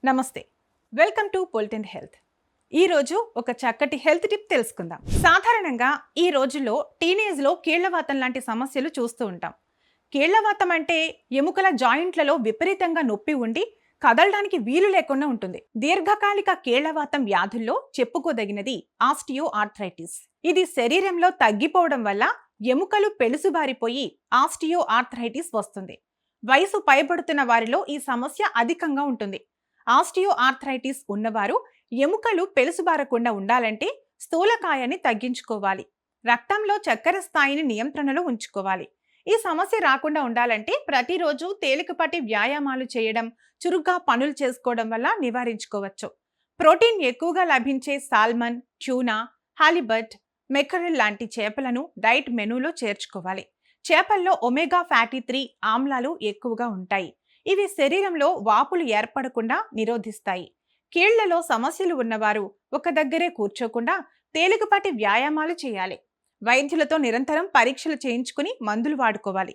నమస్తే, welcome to పొలిటిన్ health. ఈరోజు ఒక చక్కటి హెల్త్ టిప్ తెలుసుకుందాం. సాధారణంగా ఈ రోజుల్లో టీనేజ్లో కీళ్లవాతం లాంటి సమస్యలు చూస్తూ ఉంటాం. కీళ్లవాతం అంటే ఎముకల జాయింట్లలో విపరీతంగా నొప్పి ఉండి కదలడానికి వీలు లేకుండా ఉంటుంది. దీర్ఘకాలిక కీళ్లవాతం వ్యాధుల్లో చెప్పుకోదగినది ఆస్టియో ఆర్థరైటిస్. ఇది శరీరంలో తగ్గిపోవడం వల్ల ఎముకలు పెలుసుబారిపోయి ఆస్టియో ఆర్థరైటిస్ వస్తుంది. వయసు పైబడుతున్న వారిలో ఈ సమస్య అధికంగా ఉంటుంది. ఆస్టియో ఆర్థరైటిస్ ఉన్నవారు ఎముకలు పెలుసుబారకుండా ఉండాలంటే స్థూలకాయాన్ని తగ్గించుకోవాలి. రక్తంలో చక్కెర స్థాయిని నియంత్రణలో ఉంచుకోవాలి. ఈ సమస్య రాకుండా ఉండాలంటే ప్రతిరోజు తేలికపాటి వ్యాయామాలు చేయడం, చురుగ్గా పనులు చేసుకోవడం వల్ల నివారించుకోవచ్చు. ప్రోటీన్ ఎక్కువగా లభించే సాల్మన్, ట్యూనా, హాలిబట్, మెకరెల్ లాంటి చేపలను డైట్ మెనూలో చేర్చుకోవాలి. చేపల్లో ఒమేగా ఫ్యాటీ 3 ఆమ్లాలు ఎక్కువగా ఉంటాయి. ఇవి శరీరంలో వాపులు ఏర్పడకుండా నిరోధిస్తాయి. కీళ్లలో సమస్యలు ఉన్నవారు ఒక దగ్గరే కూర్చోకుండా తేలికపాటి వ్యాయామాలు చేయాలి. వైద్యులతో నిరంతరం పరీక్షలు చేయించుకుని మందులు వాడుకోవాలి.